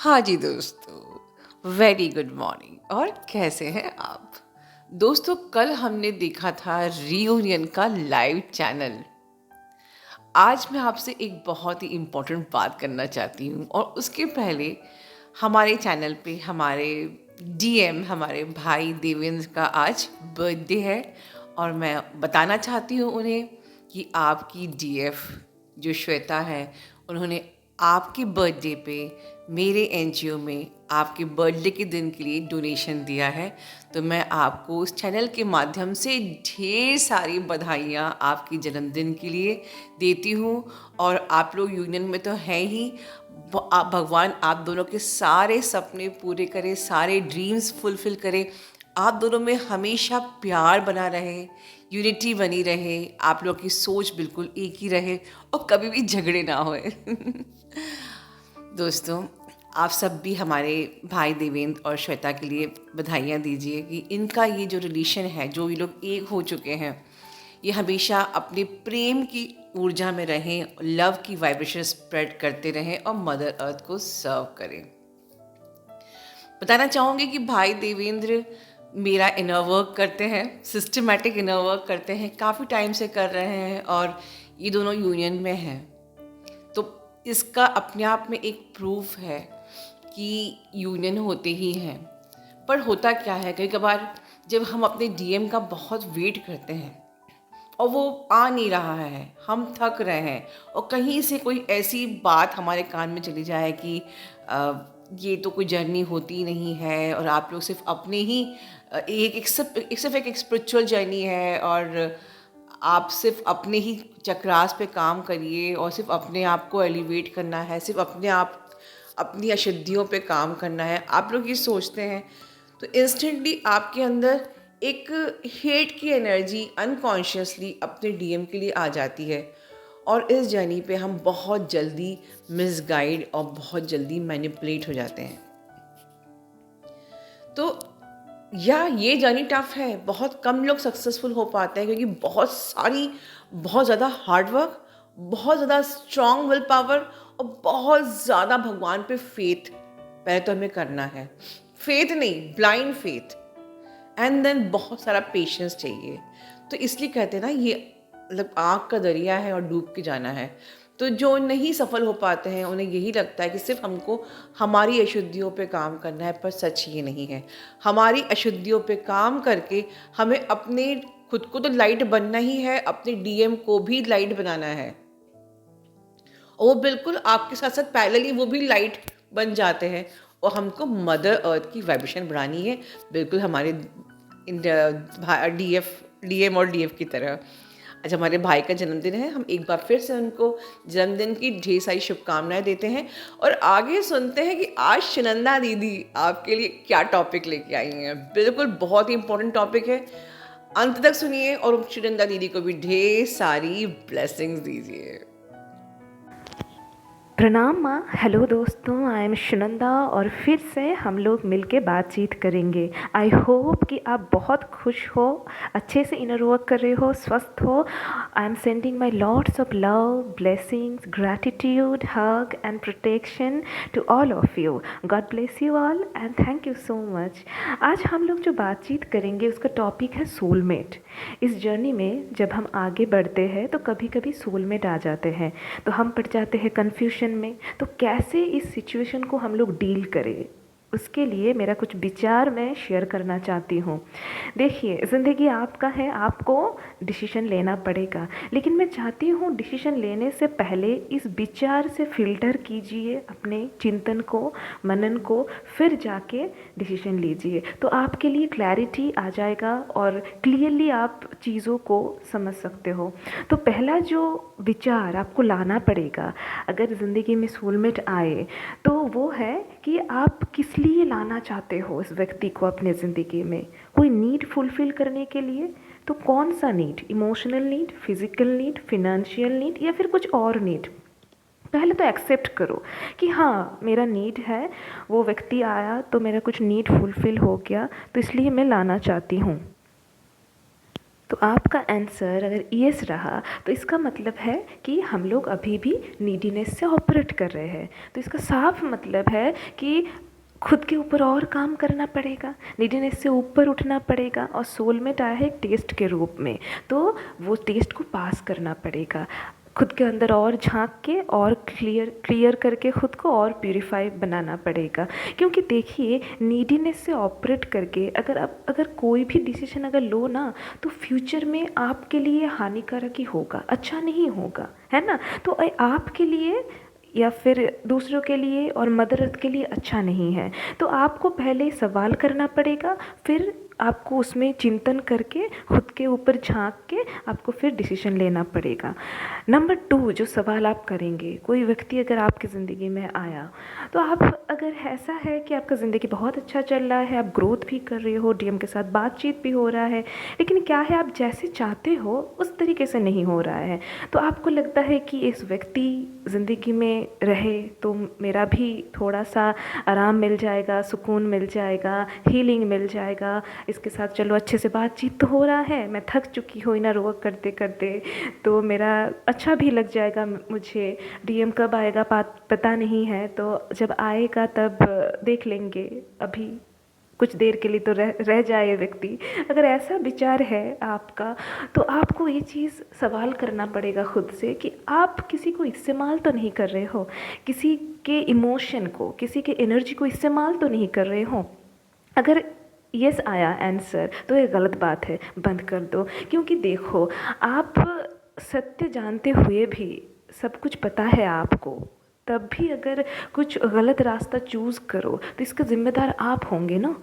हाँ जी दोस्तों, very good morning. और कैसे हैं आप दोस्तों? कल हमने देखा था रीयूनियन का लाइव चैनल। आज मैं आपसे एक बहुत ही इम्पोर्टेंट बात करना चाहती हूँ, और उसके पहले हमारे चैनल पे हमारे डीएम हमारे भाई देवेंद्र का आज बर्थडे है। और मैं बताना चाहती हूँ उन्हें कि आपकी डीएफ जो श्वेता है, उन्होंने आपके बर्थडे पे मेरे एनजीओ में आपके बर्थडे के दिन के लिए डोनेशन दिया है। तो मैं आपको उस चैनल के माध्यम से ढेर सारी बधाइयाँ आपके जन्मदिन के लिए देती हूँ। और आप लोग यूनियन में तो हैं ही, भगवान आप दोनों के सारे सपने पूरे करे, सारे ड्रीम्स फुलफिल करे। आप दोनों में हमेशा प्यार बना रहे, यूनिटी बनी रहे, आप लोग की सोच बिल्कुल एक ही रहे, और कभी भी झगड़े ना होए। दोस्तों, आप सब भी हमारे भाई देवेंद्र और श्वेता के लिए बधाइयाँ दीजिए कि इनका ये जो रिलेशन है, जो ये लोग एक हो चुके हैं, ये हमेशा अपने प्रेम की ऊर्जा में रहें, लव की वाइब्रेशन स्प्रेड करते रहें और मदर अर्थ को सर्व करें। बताना चाहूँगी कि भाई देवेंद्र मेरा इनर वर्क करते हैं, सिस्टमैटिक इनर वर्क करते हैं, काफ़ी टाइम से कर रहे हैं, और ये दोनों यूनियन में हैं। तो इसका अपने आप में एक प्रूफ है कि यूनियन होते ही हैं। पर होता क्या है, कई कभार जब हम अपने डीएम का बहुत वेट करते हैं और वो आ नहीं रहा है, हम थक रहे हैं, और कहीं से कोई ऐसी बात हमारे कान में चली जाए कि ये तो कोई जर्नी होती नहीं है, और आप लोग सिर्फ अपने ही सिर्फ एक स्पिरिचुअल जर्नी है, और आप सिर्फ अपने ही चक्रास पे काम करिए, और सिर्फ अपने आप को एलिवेट करना है, सिर्फ अपने आप अपनी अशुद्धियों पे काम करना है, आप लोग ये सोचते हैं, तो इंस्टेंटली आपके अंदर एक हेट की एनर्जी अनकॉन्शियसली अपने डीएम के लिए आ जाती है। और इस जर्नी पे हम बहुत जल्दी मिसगाइड और बहुत जल्दी मैनिपुलेट हो जाते हैं। तो ये जर्नी टफ है, बहुत कम लोग सक्सेसफुल हो पाते हैं, क्योंकि बहुत ज़्यादा हार्डवर्क, बहुत ज़्यादा स्ट्रॉन्ग विल पावर, और बहुत ज़्यादा भगवान पे फेथ पहले तो हमें करना है। फेथ नहीं, ब्लाइंड फेथ, एंड देन बहुत सारा पेशेंस चाहिए। तो इसलिए कहते हैं ना, ये मतलब आँख का दरिया है और डूब के जाना है। तो जो नहीं सफल हो पाते हैं, उन्हें यही लगता है कि सिर्फ हमको हमारी अशुद्धियों पे काम करना है, पर सच ये नहीं है। हमारी अशुद्धियों पे काम करके हमें अपने खुद को तो लाइट बनना ही है, अपने डीएम को भी लाइट बनाना है, और वो बिल्कुल आपके साथ साथ पैरेलली वो भी लाइट बन जाते हैं। और हमको मदर अर्थ की वाइब्रेशन बढ़ानी है, बिल्कुल हमारे डीएम और डीएफ की तरह। आज हमारे भाई का जन्मदिन है, हम एक बार फिर से उनको जन्मदिन की ढेर सारी शुभकामनाएं देते हैं, और आगे सुनते हैं कि आज सुनंदा दीदी आपके लिए क्या टॉपिक लेके आई हैं। बिल्कुल बहुत ही इंपॉर्टेंट टॉपिक है, अंत तक सुनिए, और सुनंदा दीदी को भी ढेर सारी ब्लेसिंग्स दीजिए। प्रणाम माँ। हेलो दोस्तों, आई एम सुनंदा, और फिर से हम लोग मिलके बातचीत करेंगे। आई होप कि आप बहुत खुश हो, अच्छे से इनर वर्क कर रहे हो, स्वस्थ हो। I am sending my lots of love, blessings, gratitude, hug and protection to all of you. God bless you all and thank you so much. आज हम लोग जो बातचीत करेंगे उसका टॉपिक है सोलमेट। इस जर्नी में जब हम आगे बढ़ते हैं तो कभी कभी सोलमेट आ जाते हैं, तो हम पड़ जाते हैं कन्फ्यूजन में। तो कैसे इस सिचुएशन को हम लोग डील करें, उसके लिए मेरा कुछ विचार मैं शेयर करना चाहती हूँ। देखिए, ज़िंदगी आपका है, आपको डिसीजन लेना पड़ेगा, लेकिन मैं चाहती हूँ डिसीजन लेने से पहले इस विचार से फिल्टर कीजिए अपने चिंतन को, मनन को, फिर जाके डिसीजन लीजिए, तो आपके लिए क्लैरिटी आ जाएगा और क्लियरली आप चीज़ों को समझ सकते हो। तो पहला जो विचार आपको लाना पड़ेगा अगर ज़िंदगी में सोलमेट आए, तो वो है कि आप किस लिए लाना चाहते हो इस व्यक्ति को अपने ज़िंदगी में। कोई नीड फुलफ़िल करने के लिए, तो कौन सा need? Emotional need, physical need, financial need, या फिर कुछ और नीड? पहले तो एक्सेप्ट करो कि हाँ, मेरा नीड है, वो व्यक्ति आया तो मेरा कुछ नीड फुलफ़िल हो गया, तो इसलिए मैं लाना चाहती हूँ। तो आपका आंसर अगर यस रहा तो इसका मतलब है कि हम लोग अभी भी नीडीनेस से ऑपरेट कर रहे हैं। तो इसका साफ मतलब है कि खुद के ऊपर और काम करना पड़ेगा, नीडीनेस से ऊपर उठना पड़ेगा। और सोलमेट आया है एक टेस्ट के रूप में, तो वो टेस्ट को पास करना पड़ेगा, खुद के अंदर और झांक के और क्लियर करके खुद को और प्यूरिफाई बनाना पड़ेगा। क्योंकि देखिए, नीडीनेस से ऑपरेट करके अगर कोई भी डिसीजन अगर लो ना, तो फ्यूचर में आपके लिए हानिकारक ही होगा, अच्छा नहीं होगा, है ना। तो आपके लिए या फिर दूसरों के लिए और मदर अर्थ के लिए अच्छा नहीं है। तो आपको पहले सवाल करना पड़ेगा, फिर आपको उसमें चिंतन करके खुद के ऊपर झांक के आपको फिर डिसीजन लेना पड़ेगा। नंबर 2 जो सवाल आप करेंगे, कोई व्यक्ति अगर आपकी ज़िंदगी में आया, तो आप अगर ऐसा है कि आपका ज़िंदगी बहुत अच्छा चल रहा है, आप ग्रोथ भी कर रहे हो, डीएम के साथ बातचीत भी हो रहा है, लेकिन क्या है आप जैसे चाहते हो उस तरीके से नहीं हो रहा है। तो आपको लगता है कि इस व्यक्ति ज़िंदगी में रहे तो मेरा भी थोड़ा सा आराम मिल जाएगा, सुकून मिल जाएगा, हीलिंग मिल जाएगा, इसके साथ चलो अच्छे से बातचीत तो हो रहा है, मैं थक चुकी हूँ इनर वर्क करते करते, तो मेरा अच्छा भी लग जाएगा। मुझे डीएम कब आएगा पता नहीं है, तो जब आएगा तब देख लेंगे, अभी कुछ देर के लिए तो रह जाए ये व्यक्ति। अगर ऐसा विचार है आपका, तो आपको ये चीज़ सवाल करना पड़ेगा खुद से कि आप किसी को इस्तेमाल तो नहीं कर रहे हो, किसी के इमोशन को, किसी के एनर्जी को इस्तेमाल तो नहीं कर रहे हो। अगर यस आया आंसर तो ये गलत बात है, बंद कर दो। क्योंकि देखो, आप सत्य जानते हुए भी, सब कुछ पता है आपको, तब भी अगर कुछ गलत रास्ता चूज़ करो तो इसका ज़िम्मेदार आप होंगे ना।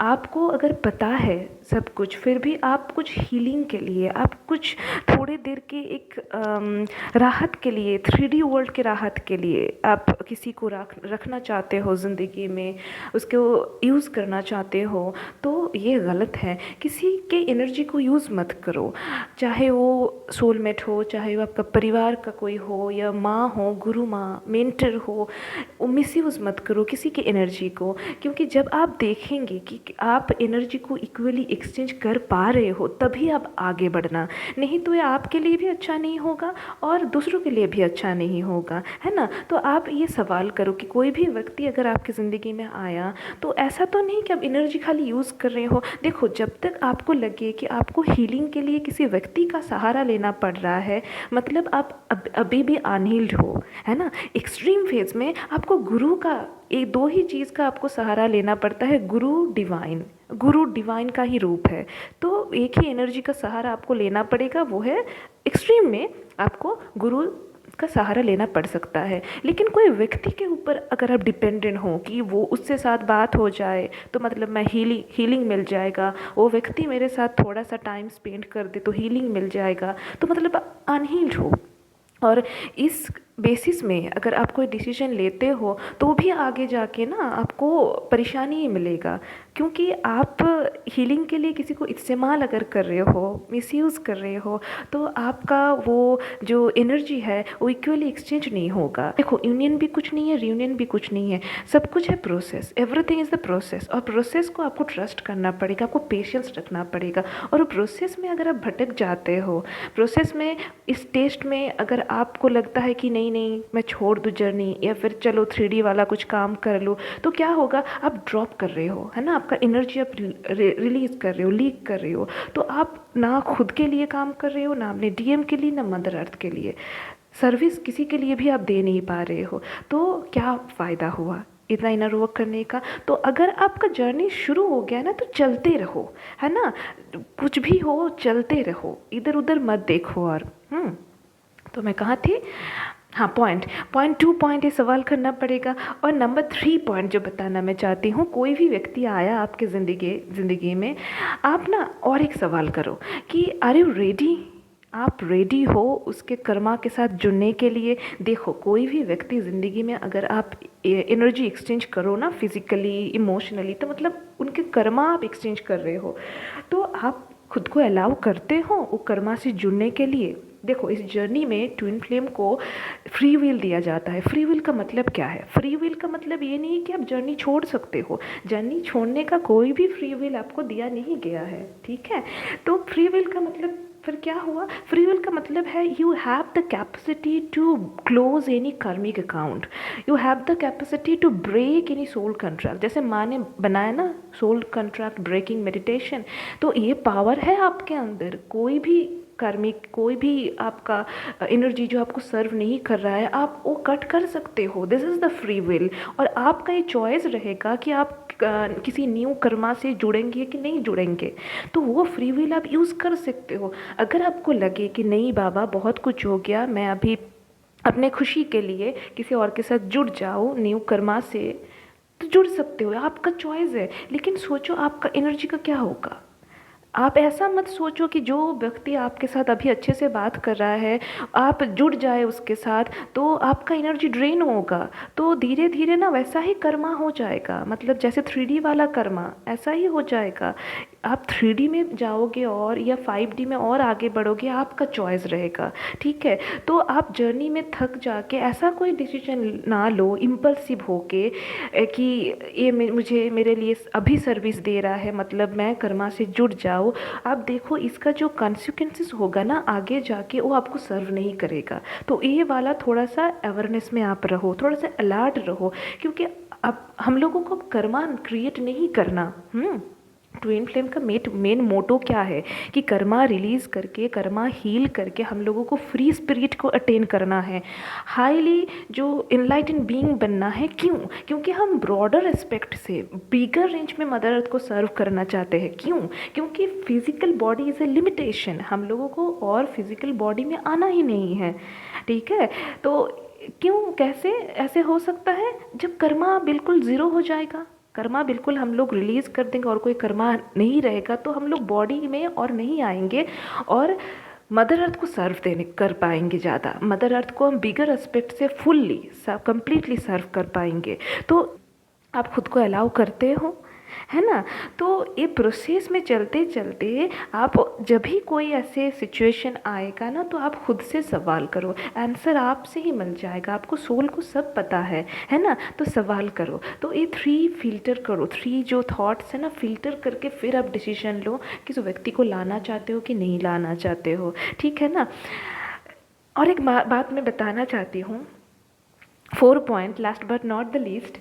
आपको अगर पता है सब कुछ, फिर भी आप कुछ हीलिंग के लिए, आप कुछ थोड़े देर के एक राहत के लिए, 3D वर्ल्ड के राहत के लिए आप किसी को रखना चाहते हो ज़िंदगी में, उसको यूज़ करना चाहते हो, तो ये गलत है। किसी के एनर्जी को यूज़ मत करो, चाहे वो सोलमेट हो, चाहे वो आपका परिवार का कोई हो, या माँ हो, गुरु माँ, मेंटर हो, वो मिसयूज़ मत करो किसी की एनर्जी को। क्योंकि जब आप देखेंगे कि आप एनर्जी को इक्वली एक्सचेंज कर पा रहे हो, तभी आप आगे बढ़ना, नहीं तो ये आपके लिए भी अच्छा नहीं होगा और दूसरों के लिए भी अच्छा नहीं होगा, है ना। तो आप ये सवाल करो कि कोई भी व्यक्ति अगर आपकी ज़िंदगी में आया, तो ऐसा तो नहीं कि आप एनर्जी खाली यूज़ कर रहे हो। देखो, जब तक आपको लगे कि आपको हीलिंग के लिए किसी व्यक्ति का सहारा लेना पड़ रहा है, मतलब आप अभी भी अनहील्ड हो, है ना। एक्सट्रीम फेज में आपको गुरु का, एक दो ही चीज़ का आपको सहारा लेना पड़ता है, गुरु डिवाइन का ही रूप है। तो एक ही एनर्जी का सहारा आपको लेना पड़ेगा, वो है एक्सट्रीम में आपको गुरु का सहारा लेना पड़ सकता है। लेकिन कोई व्यक्ति के ऊपर अगर आप डिपेंडेंट हो कि वो उससे साथ बात हो जाए तो मतलब मैं हीलिंग मिल जाएगा, वो व्यक्ति मेरे साथ थोड़ा सा टाइम स्पेंड कर दे तो हीलिंग मिल जाएगा, तो मतलब अनहील्ड हो। और इस बेसिस में अगर आप कोई डिसीजन लेते हो तो भी आगे जाके ना आपको परेशानी ही मिलेगा। क्योंकि आप हीलिंग के लिए किसी को इस्तेमाल अगर कर रहे हो, मिसयूज़ कर रहे हो, तो आपका वो जो एनर्जी है वो इक्वली एक्सचेंज नहीं होगा। देखो, यूनियन भी कुछ नहीं है, रियूनियन भी कुछ नहीं है, सब कुछ है process, everything is the process. और प्रोसेस को आपको ट्रस्ट करना पड़ेगा, आपको पेशेंस रखना पड़ेगा। और प्रोसेस में अगर आप भटक जाते हो, प्रोसेस में, इस टेस्ट में अगर आपको लगता है कि नहीं मैं छोड़ दूँ जर्नी, या फिर चलो 3D वाला कुछ काम कर लूँ, तो क्या होगा, आप ड्रॉप कर रहे हो, है ना, आपका एनर्जी आप रिलीज़ कर रहे हो, लीक कर रहे हो। तो आप ना खुद के लिए काम कर रहे हो, ना अपने डीएम के लिए, ना मदर अर्थ के लिए, सर्विस किसी के लिए भी आप दे नहीं पा रहे हो। तो क्या फ़ायदा हुआ इतना इनर वर्क करने का। तो अगर आपका जर्नी शुरू हो गया ना, तो चलते रहो, है ना, कुछ भी हो चलते रहो, इधर उधर मत देखो। और तो मैं कहाँ थी, हाँ, पॉइंट 2 पॉइंट ये सवाल करना पड़ेगा। और नंबर 3 पॉइंट जो बताना मैं चाहती हूँ, कोई भी व्यक्ति आया आपके ज़िंदगी में, आप ना और एक सवाल करो कि आर यू रेडी, आप रेडी हो उसके कर्मा के साथ जुड़ने के लिए। देखो, कोई भी व्यक्ति ज़िंदगी में अगर आप एनर्जी एक्सचेंज करो ना, फिज़िकली, इमोशनली, तो मतलब उनके कर्मा आप एक्सचेंज कर रहे हो, तो आप खुद को अलाउ करते हो वो कर्मा से जुड़ने के लिए। देखो, इस जर्नी में ट्विन फ्लेम को फ्री विल दिया जाता है। फ्री विल का मतलब क्या है? फ्री विल का मतलब ये नहीं कि आप जर्नी छोड़ सकते हो। जर्नी छोड़ने का कोई भी फ्री विल आपको दिया नहीं गया है, ठीक है? तो फ्री विल का मतलब फिर क्या हुआ? फ्री विल का मतलब है you have the capacity to close any karmic account, you have the capacity to break any soul contract. जैसे माँ ने बनाया ना सोल कंट्रैक्ट ब्रेकिंग मेडिटेशन, तो ये पावर है आपके अंदर। कोई भी कार्मिक, कोई भी आपका एनर्जी जो आपको सर्व नहीं कर रहा है, आप वो कट कर सकते हो। This is the free will. और आपका ये चॉइस रहेगा कि आप किसी न्यू कर्मा से जुड़ेंगे कि नहीं जुड़ेंगे। तो वो फ्री विल आप यूज़ कर सकते हो। अगर आपको लगे कि नहीं बाबा बहुत कुछ हो गया, मैं अभी अपने खुशी के लिए किसी और के साथ जुड़ जाऊँ न्यू कर्मा से, तो जुड़ सकते हो, आपका चॉइस है। लेकिन सोचो आपका एनर्जी का क्या होगा। आप ऐसा मत सोचो कि जो व्यक्ति आपके साथ अभी अच्छे से बात कर रहा है, आप जुड़ जाए उसके साथ तो आपका एनर्जी ड्रेन होगा। तो धीरे धीरे ना वैसा ही कर्मा हो जाएगा, मतलब जैसे 3D वाला कर्मा ऐसा ही हो जाएगा। आप 3D में जाओगे और या 5D में और आगे बढ़ोगे, आपका चॉइस रहेगा, ठीक है? तो आप जर्नी में थक जाके ऐसा कोई डिसीजन ना लो इम्पल्सिव होके कि ये मुझे मेरे लिए अभी सर्विस दे रहा है, मतलब मैं कर्मा से जुड़ जाऊँ। आप देखो इसका जो कॉन्सिक्वेंसेस होगा ना आगे जाके, वो आपको सर्व नहीं करेगा। तो ये वाला थोड़ा सा अवेयरनेस में आप रहो, थोड़ा सा अलर्ट रहो, क्योंकि अब हम लोगों को कर्मा क्रिएट नहीं करना। ट्विन फ्लेम का मेन मोटो क्या है कि कर्मा रिलीज़ करके, कर्मा हील करके हम लोगों को फ्री स्पिरिट को अटेन करना है, हाईली जो इनलाइटन बीइंग बनना है। क्यों? क्योंकि हम ब्रॉडर एस्पेक्ट से बिगर रेंज में मदर अर्थ को सर्व करना चाहते हैं। क्यों? क्योंकि physical body is a limitation, हम लोगों को और फिजिकल बॉडी में आना ही नहीं है, ठीक है? तो क्यों, कैसे ऐसे हो सकता है? जब कर्मा बिल्कुल ज़ीरो हो जाएगा, कर्मा बिल्कुल हम लोग रिलीज़ कर देंगे और कोई कर्मा नहीं रहेगा, तो हम लोग बॉडी में और नहीं आएंगे और मदर अर्थ को सर्व देने कर पाएंगे ज़्यादा। मदर अर्थ को हम बिगर एस्पेक्ट से फुल्ली कंप्लीटली सर्व कर पाएंगे। तो आप खुद को अलाउ करते हो, है ना? तो ये प्रोसेस में चलते चलते आप जब भी कोई ऐसे सिचुएशन आएगा ना, तो आप खुद से सवाल करो, आंसर आपसे ही मिल जाएगा। आपको सोल को सब पता है ना? तो सवाल करो। तो ये 3 फिल्टर करो, 3 जो थॉट्स है ना, फिल्टर करके फिर आप डिसीजन लो कि उस व्यक्ति को लाना चाहते हो कि नहीं लाना चाहते हो, ठीक है ना? और एक बात मैं बताना चाहती हूँ, 4 point, last but not the least.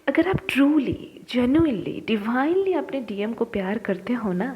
अगर आप ट्रूली, जेन्युइनली, डिवाइनली अपने डीएम को प्यार करते हो ना,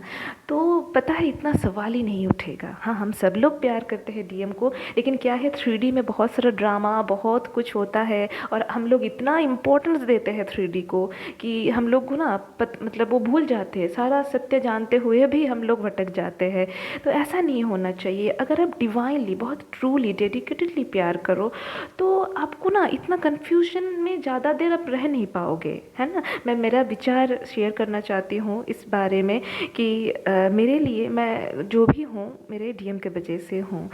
तो पता है इतना सवाल ही नहीं उठेगा। हाँ, हम सब लोग प्यार करते हैं डीएम को, लेकिन क्या है 3D में बहुत सारा ड्रामा, बहुत कुछ होता है और हम लोग इतना इम्पोर्टेंस देते हैं 3D को कि हम लोग को ना मतलब वो भूल जाते हैं, सारा सत्य जानते हुए भी हम लोग भटक जाते हैं। तो ऐसा नहीं होना चाहिए। अगर आप डिवाइनली, बहुत ट्रूली, डेडिकेटेडली प्यार करो, तो आपको ना इतना कन्फ्यूजन में ज़्यादा देर आप रह नहीं पाओगे, है ना? मैं मेरा विचार शेयर करना चाहती हूँ इस बारे में कि मेरे लिए, मैं जो भी हूँ मेरे डीएम के वजह से हूँ।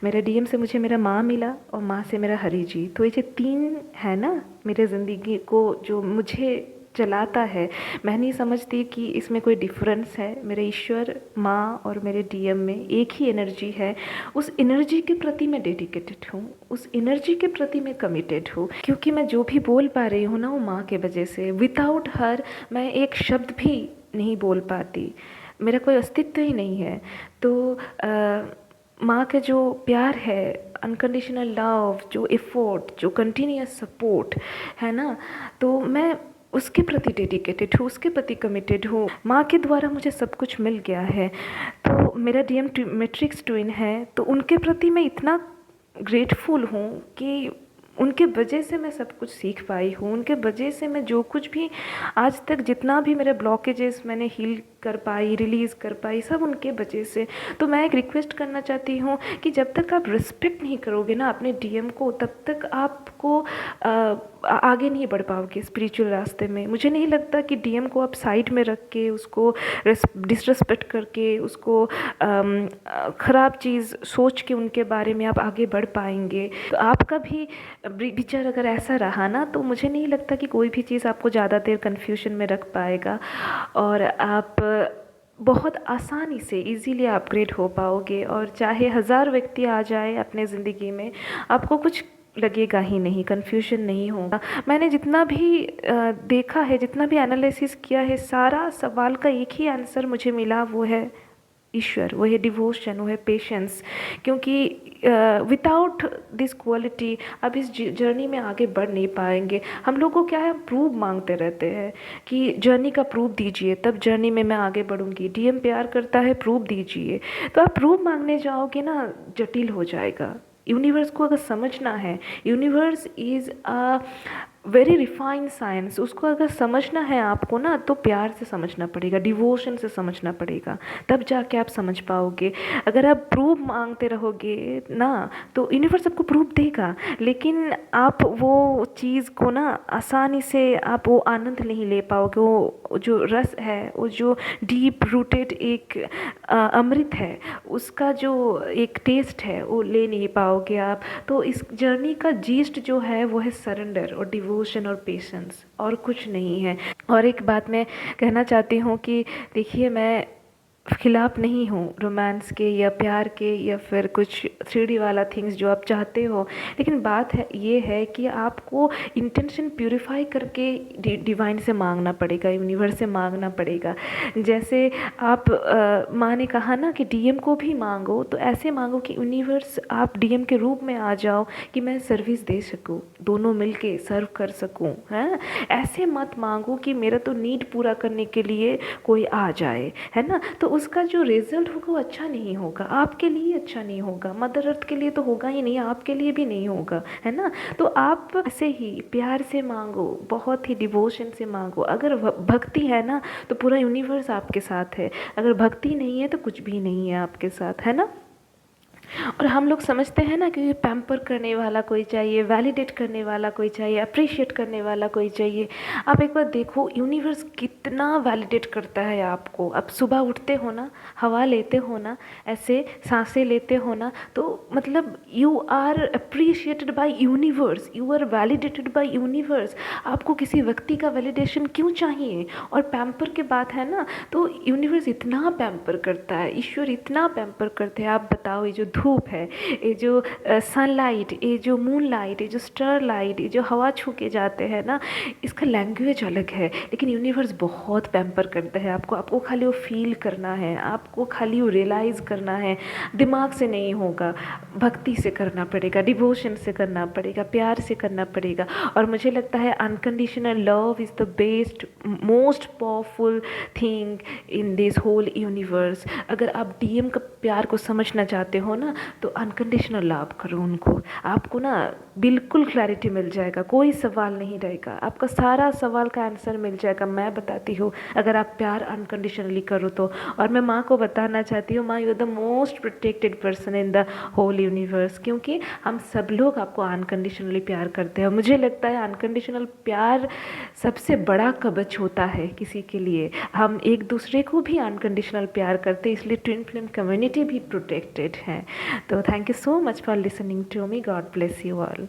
मेरे डीएम से मुझे मेरा माँ मिला और माँ से मेरा हरि जी। तो ये जो 3 है ना मेरे ज़िंदगी को जो मुझे चलाता है, मैं नहीं समझती कि इसमें कोई डिफरेंस है। मेरे ईश्वर, माँ और मेरे डीएम में एक ही एनर्जी है। उस एनर्जी के प्रति मैं डेडिकेटेड हूँ, उस एनर्जी के प्रति मैं कमिटेड हूँ, क्योंकि मैं जो भी बोल पा रही हूँ ना वो माँ के वजह से। विदाउट हर मैं एक शब्द भी नहीं बोल पाती, मेरा कोई अस्तित्व ही नहीं है। तो माँ का जो प्यार है, अनकंडीशनल लव, जो एफोर्ट, जो कंटिन्यूस सपोर्ट है ना, तो मैं उसके प्रति डेडिकेटेड हूँ, उसके प्रति कमिटेड हूँ। माँ के द्वारा मुझे सब कुछ मिल गया है। तो मेरा डीएम मैट्रिक्स ट्विन है, तो उनके प्रति मैं इतना ग्रेटफुल हूँ कि उनके वजह से मैं सब कुछ सीख पाई हूँ। उनके वजह से मैं जो कुछ भी आज तक, जितना भी मेरे ब्लॉकेजेस मैंने हील कर पाई, रिलीज़ कर पाई, सब उनके वजह से। तो मैं एक रिक्वेस्ट करना चाहती हूँ कि जब तक आप रिस्पेक्ट नहीं करोगे ना अपने डीएम को, तब तक आपको आगे नहीं बढ़ पाओगे स्पिरिचुअल रास्ते में। मुझे नहीं लगता कि डीएम को आप साइड में रख के, उसको डिसरिस्पेक्ट करके, उसको ख़राब चीज़ सोच के उनके बारे में आप आगे बढ़ पाएंगे। तो आपका भी विचार अगर ऐसा रहा ना, तो मुझे नहीं लगता कि कोई भी चीज़ आपको ज़्यादा देर कन्फ्यूजन में रख पाएगा और आप बहुत आसानी से इजीली अपग्रेड हो पाओगे, और चाहे 1000 व्यक्ति आ जाए अपने ज़िंदगी में, आपको कुछ लगेगा ही नहीं, कन्फ्यूजन नहीं होगा। मैंने जितना भी देखा है, जितना भी एनालिसिस किया है, सारा सवाल का एक ही आंसर मुझे मिला, वो है ईश्वर, वो है डिवोशन, वो है पेशेंस। क्योंकि विदाउट दिस क्वालिटी आप इस जर्नी में आगे बढ़ नहीं पाएंगे। हम लोग को क्या है, प्रूफ मांगते रहते हैं कि जर्नी का प्रूफ दीजिए, तब जर्नी में मैं आगे बढ़ूंगी। डीएम प्यार करता है, प्रूफ दीजिए। तो आप प्रूफ मांगने जाओगे ना, जटिल हो जाएगा। यूनिवर्स को अगर समझना है, universe is a very refined science, उसको अगर समझना है आपको ना, तो प्यार से समझना पड़ेगा, डिवोशन से समझना पड़ेगा, तब जाके आप समझ पाओगे। अगर आप प्रूफ मांगते रहोगे ना, तो यूनिवर्स आपको प्रूफ देगा, लेकिन आप वो चीज़ को ना आसानी से आप वो आनंद नहीं ले पाओगे। वो जो रस है, वो जो डीप रूटेड एक अमृत है, उसका जो एक टेस्ट है, वो ले नहीं पाओगे आप। तो इस जर्नी का जीस्ट जो है, वो है सरेंडर और डिवोशन और पेशेंस, और कुछ नहीं है। और एक बात मैं कहना चाहती हूँ कि देखिए, मैं खिलाफ नहीं हूँ रोमांस के या प्यार के या फिर कुछ 3D वाला थिंग्स जो आप चाहते हो, लेकिन बात है ये है कि आपको इंटेंशन प्यूरिफाई करके डिवाइन से मांगना पड़ेगा, यूनिवर्स से मांगना पड़ेगा। जैसे आप माँ ने कहा ना कि डीएम को भी मांगो, तो ऐसे मांगो कि यूनिवर्स आप डीएम के रूप में आ जाओ, कि मैं सर्विस दे सकूँ, दोनों मिलके सर्व कर सकूँ, हैं। ऐसे मत मांगो कि मेरा तो नीड पूरा करने के लिए कोई आ जाए, है ना। तो उसका जो रिजल्ट होगा वो अच्छा नहीं होगा, आपके लिए अच्छा नहीं होगा, मदर अर्थ के लिए तो होगा ही नहीं, आपके लिए भी नहीं होगा, है ना। तो आप ऐसे ही प्यार से मांगो, बहुत ही डिवोशन से मांगो। अगर भक्ति है ना, तो पूरा यूनिवर्स आपके साथ है। अगर भक्ति नहीं है, तो कुछ भी नहीं है आपके साथ, है ना। और हम लोग समझते हैं ना कि पैम्पर करने वाला कोई चाहिए, वैलिडेट करने वाला कोई चाहिए, अप्रिशिएट करने वाला कोई चाहिए। आप एक बार देखो, यूनिवर्स कितना वैलिडेट करता है आपको। अब सुबह उठते हो ना, हवा लेते हो ना, ऐसे सांसें लेते हो ना, तो मतलब you are appreciated by universe, you are validated by universe. आपको किसी व्यक्ति का वैलिडेशन क्यों चाहिए। और पैम्पर की बात है ना, तो यूनिवर्स इतना पैम्पर करता है, ईश्वर इतना पैम्पर करते हैं। आप बताओ, ये जो धूप है, ये जो सनलाइट, ये जो मून लाइट, ये जो स्टार लाइट, ये जो हवा छू के जाते हैं ना, इसका लैंग्वेज अलग है, लेकिन यूनिवर्स बहुत पैम्पर करता है आपको। आपको खाली वो फील करना है, आपको खाली वो रियलाइज़ करना है। दिमाग से नहीं होगा, भक्ति से करना पड़ेगा, डिवोशन से करना पड़ेगा, प्यार से करना पड़ेगा। और मुझे लगता है unconditional love is the best, most powerful thing in this whole universe. अगर आप डीएम का प्यार को समझना चाहते हो ना, तो अनकंडीशनल लव करो उनको, आपको ना बिल्कुल क्लैरिटी मिल जाएगा, कोई सवाल नहीं रहेगा, आपका सारा सवाल का आंसर मिल जाएगा। मैं बताती हूँ, अगर आप प्यार अनकंडीशनली करो तो। और मैं माँ को बताना चाहती हूँ, माँ, you are the most protected person in the whole universe, क्योंकि हम सब लोग आपको अनकंडीशनली प्यार करते हैं। मुझे लगता है अनकंडीशनल प्यार सबसे बड़ा कवच होता है किसी के लिए। हम एक दूसरे को भी अनकंडीशनल प्यार करते हैं, इसलिए ट्विन फ्लेम कम्युनिटी भी प्रोटेक्टेड है। तो thank you so much for listening to me, God bless you all.